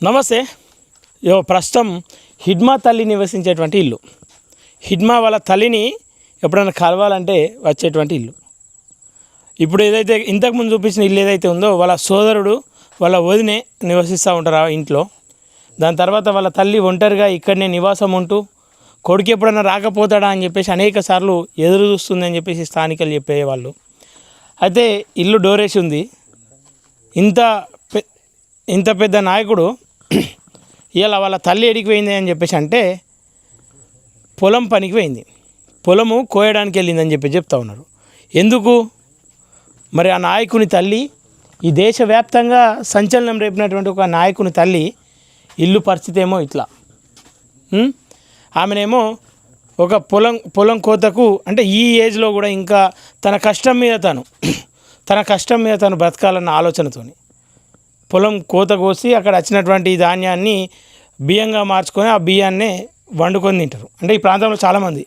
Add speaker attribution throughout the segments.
Speaker 1: నమస్తే. ప్రస్తుతం హిడ్మా తల్లి నివసించేటువంటి ఇల్లు. హిడ్మా వాళ్ళ తల్లిని ఎప్పుడైనా కలవాలంటే వచ్చేటువంటి ఇల్లు. ఇప్పుడు ఏదైతే ఇంతకుముందు చూపించిన ఇల్లు ఏదైతే ఉందో వాళ్ళ సోదరుడు వాళ్ళ వదినే నివసిస్తూ ఉంటారు ఆ ఇంట్లో. దాని తర్వాత వాళ్ళ తల్లి ఒంటరిగా ఇక్కడనే నివాసం ఉంటూ కొడుకు ఎప్పుడైనా రాకపోతాడా అని చెప్పేసి అనేక సార్లు ఎదురు చూస్తుందని చెప్పేసి స్థానికులు చెప్పేవాళ్ళు. అయితే ఇల్లు డోరేసి ఉంది. ఇంత పెద్ద నాయకుడు ఇలా వాళ్ళ తల్లి ఎడికి పోయింది అని చెప్పేసి అంటే పొలం పనికి పోయింది, పొలము కోయడానికి వెళ్ళిందని చెప్తా ఉన్నారు. ఎందుకు మరి ఆ నాయకుని తల్లి, ఈ దేశవ్యాప్తంగా సంచలనం రేపినటువంటి ఒక నాయకుని తల్లి ఇల్లు పరిస్థితి ఏమో ఇట్లా. ఆమెనేమో ఒక పొలం కోతకు అంటే ఈ ఏజ్లో కూడా ఇంకా తన కష్టం మీద తను బ్రతకాలన్న ఆలోచనతోని పొలం కోత కోసి అక్కడ వచ్చినటువంటి ధాన్యాన్ని బియ్యంగా మార్చుకొని ఆ బియ్యాన్నే వండుకొని తింటారు. అంటే ఈ ప్రాంతంలో చాలామంది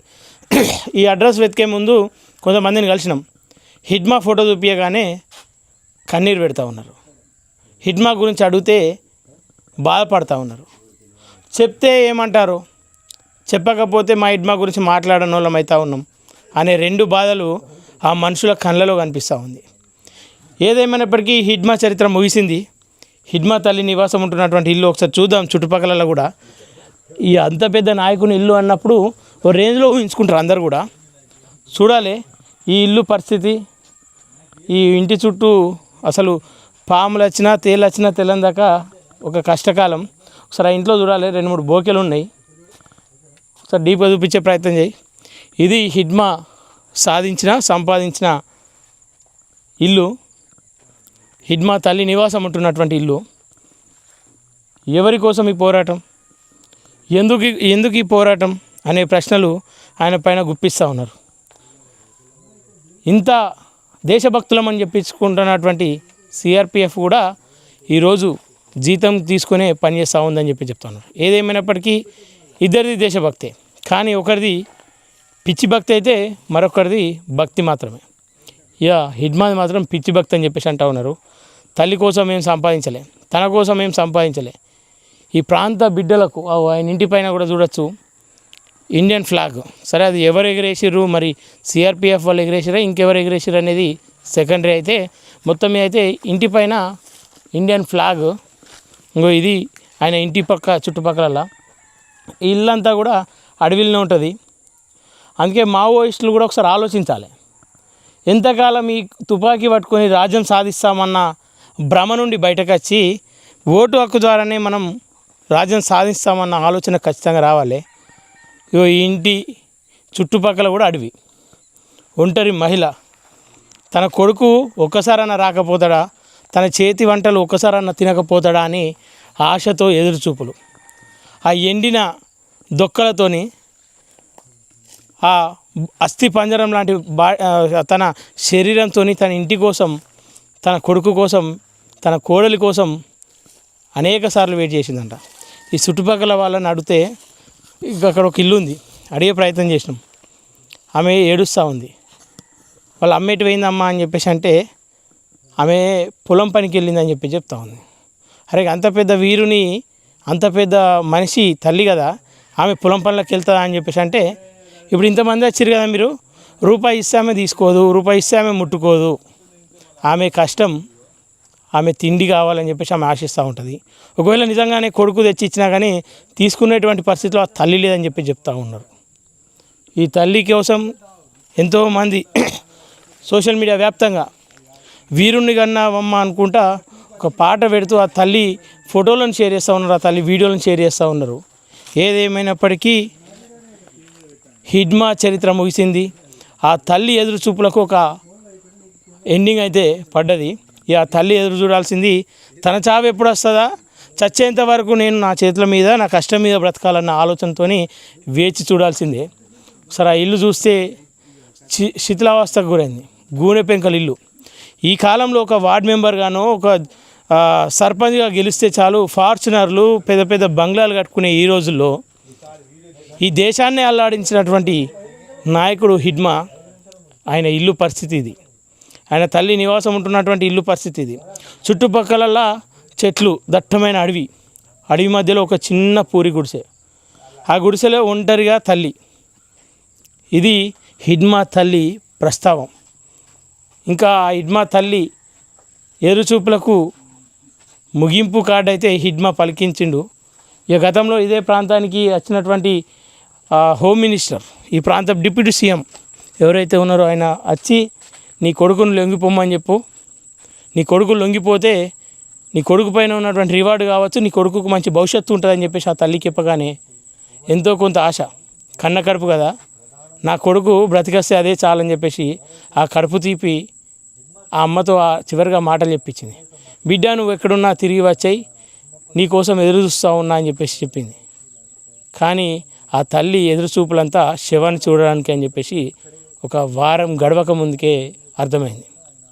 Speaker 1: ఈ అడ్రస్ వెతికే ముందు కొంతమందిని కలిసినాం. హిడ్మా ఫోటో చూపించగానే కన్నీరు పెడతా ఉన్నారు. హిడ్మా గురించి అడిగితే బాధపడతా ఉన్నారు. చెప్తే ఏమంటారు, చెప్పకపోతే మా హిడ్మా గురించి మాట్లాడని వాళ్ళం అవుతా ఉన్నాం అనే రెండు బాధలు ఆ మనుషుల కళ్ళలో కనిపిస్తూ ఉంది. ఏదేమైనప్పటికీ హిడ్మా చరిత్ర ముగిసింది. హిడ్మా తల్లి నివాసం ఉంటున్నటువంటి ఇల్లు ఒకసారి చూద్దాం. చుట్టుపక్కల కూడా ఈ అంత పెద్ద నాయకుని ఇల్లు అన్నప్పుడు ఓ రేంజ్లో ఊహించుకుంటారు అందరు కూడా. చూడాలి ఈ ఇల్లు పరిస్థితి. ఈ ఇంటి చుట్టూ అసలు పాములు వచ్చినా తేలు వచ్చినా తెల్లందాక ఒక కష్టకాలం. ఒకసారి ఆ ఇంట్లో చూడాలి, 2-3 బోకెలు ఉన్నాయి. ఒకసారి డీప్గా చూపించే ప్రయత్నం చేయి. ఇది హిడ్మా సంపాదించిన ఇల్లు. హిడ్మా తల్లి నివాసం ఉంటున్నటువంటి ఇల్లు. ఎవరి కోసం ఈ పోరాటం, ఎందుకు ఈ పోరాటం అనే ప్రశ్నలు ఆయన పైన గుప్పిస్తూ ఉన్నారు. ఇంత దేశభక్తులమని చెప్పించుకుంటున్నటువంటి సిఆర్పిఎఫ్ కూడా ఈరోజు జీతం తీసుకునే పనిచేస్తూ ఉందని చెప్తున్నారు. ఏదేమైనప్పటికీ ఇద్దరిది దేశభక్తే, కానీ ఒకరిది పిచ్చి భక్తి అయితే మరొకరిది భక్తి మాత్రమే. హిడ్మాది మాత్రం పిచ్చి భక్తి అని చెప్పేసి అంటూ ఉన్నారు. తల్లి కోసం ఏం సంపాదించలే, తన కోసం ఏం సంపాదించలే. ఈ ప్రాంత బిడ్డలకు ఆయన ఇంటిపైన కూడా చూడొచ్చు ఇండియన్ ఫ్లాగ్. సరే అది ఎవరు ఎగిరేసిర్రు, మరి సిఆర్పిఎఫ్ వాళ్ళు ఎగిరేసిరా ఇంకెవరు ఎగిరేసిర్రు అనేది సెకండరీ. అయితే మొత్తం మీద అయితే ఇంటిపైన ఇండియన్ ఫ్లాగ్. ఇంకో ఇది ఆయన ఇంటి చుట్టుపక్కల ఇల్లంతా కూడా అడవిలోనే ఉంటుంది. అందుకే మావోయిస్టులు కూడా ఒకసారి ఆలోచించాలి. ఎంతకాలం ఈ తుపాకీ పట్టుకొని రాజ్యం సాధిస్తామన్న భ్రమ నుండి బయటకు వచ్చి ఓటు హక్కు ద్వారానే మనం రాజ్యం సాధిస్తామన్న ఆలోచన ఖచ్చితంగా రావాలి. ఈ ఇంటి చుట్టుపక్కల కూడా అడవి. ఒంటరి మహిళ, తన కొడుకు ఒక్కసారన్నా రాకపోతాడా, తన చేతి వంటలు ఒక్కసారన్నా తినకపోతాడా అని ఆశతో ఎదురుచూపులు. ఆ ఎండిన దొక్కలతోని ఆ అస్థి పంజరం లాంటి తన శరీరంతో తన ఇంటి కోసం, తన కొడుకు కోసం, తన కోడలి కోసం అనేక సార్లు వెయిట్ చేసిందంట. ఈ చుట్టుపక్కల వాళ్ళని అడిగితే అక్కడ ఒక ఇల్లు ఉంది, అడిగే ప్రయత్నం చేసినాం. ఆమె ఏడుస్తూ ఉంది. వాళ్ళు అమ్మేటి పోయిందమ్మా అని చెప్పేసి అంటే ఆమె పొలం పనికి వెళ్ళిందని చెప్తా ఉంది. అరే అంత పెద్ద వీరుని, అంత పెద్ద మనిషి తల్లి కదా, ఆమె పొలం పనులకు వెళ్తుందా అని చెప్పేసి అంటే ఇప్పుడు ఇంతమంది వచ్చారు కదా, మీరు రూపాయి ఇస్తే ఆమె తీసుకోదు, రూపాయి ఇస్తే ఆమె ముట్టుకోదు. ఆమె కష్టం, ఆమె తిండి కావాలని చెప్పేసి ఆమె ఆశిస్తూ ఉంటుంది. ఒకవేళ నిజంగానే కొడుకు తెచ్చి ఇచ్చినా కానీ తీసుకునేటువంటి పరిస్థితిలో ఆ తల్లి లేదని చెప్తూ ఉన్నారు. ఈ తల్లి కోసం ఎంతోమంది సోషల్ మీడియా వ్యాప్తంగా వీరుణ్ణి కన్నావమ్మ అనుకుంటా ఒక పాట పెడుతూ ఆ తల్లి ఫోటోలను షేర్ చేస్తూ ఉన్నారు, ఆ తల్లి వీడియోలను షేర్ చేస్తూ ఉన్నారు. ఏదేమైనప్పటికీ హిడ్మా చరిత్ర ముగిసింది. ఆ తల్లి ఎదురు చూపులకు ఒక ఎండింగ్ అయితే పడ్డది. ఆ తల్లి ఎదురు చూడాల్సింది తన చావు ఎప్పుడు వస్తుందా, చచ్చేంత వరకు నేను నా చేతుల మీద, నా కష్టం మీద బ్రతకాలన్న ఆలోచనతో వేచి చూడాల్సిందే. సరే ఆ ఇల్లు చూస్తే శిథిలావస్థకు గురైంది. గూనె పెంకల ఇల్లు. ఈ కాలంలో ఒక వార్డ్ మెంబర్గానో ఒక సర్పంచ్గా గెలిస్తే చాలు ఫార్చునర్లు, పెద్ద పెద్ద బంగ్లాలు కట్టుకునే ఈ రోజుల్లో ఈ దేశాన్ని అల్లాడించినటువంటి నాయకుడు హిడ్మా, ఆయన ఇల్లు పరిస్థితి ఇది. ఆయన తల్లి నివాసం ఉంటున్నటువంటి ఇల్లు పరిస్థితి ఇది. చుట్టుపక్కల చెట్లు, దట్టమైన అడవి. అడవి మధ్యలో ఒక చిన్న పూరి గుడిసె, ఆ గుడిసెలో ఒంటరిగా తల్లి. ఇది హిడ్మా తల్లి ప్రస్తావం. ఇంకా ఆ హిడ్మా తల్లి ఎరుచూపులకు ముగింపు కార్డు అయితే హిడ్మా పలికించిండు. ఇక గతంలో ఇదే ప్రాంతానికి వచ్చినటువంటి హోమ్ మినిస్టర్, ఈ ప్రాంత డిప్యూటీ సీఎం ఎవరైతే ఉన్నారో ఆయన వచ్చి నీ కొడుకును లొంగిపోమని చెప్పు, నీ కొడుకు లొంగిపోతే నీ కొడుకు పైన ఉన్నటువంటి రివార్డు కావచ్చు, నీ కొడుకుకు మంచి భవిష్యత్తు ఉంటుందని చెప్పేసి ఆ తల్లికి చెప్పగానే ఎంతో కొంత ఆశ, కన్న కడుపు కదా, నా కొడుకు బ్రతికేస్తే అదే చాలని చెప్పేసి ఆ కడుపు తీపి ఆ అమ్మతో చివరిగా మాటలు చెప్పించింది. బిడ్డ నువ్వు ఎక్కడున్నా తిరిగి వచ్చాయి, నీ కోసం ఎదురు చూస్తూ ఉన్నా అని చెప్పేసి చెప్పింది. కానీ ఆ తల్లి ఎదురు చూపులంతా శవాన్ని చూడడానికి అని చెప్పేసి ఒక వారం గడవక ముందుకే అర్థమైంది.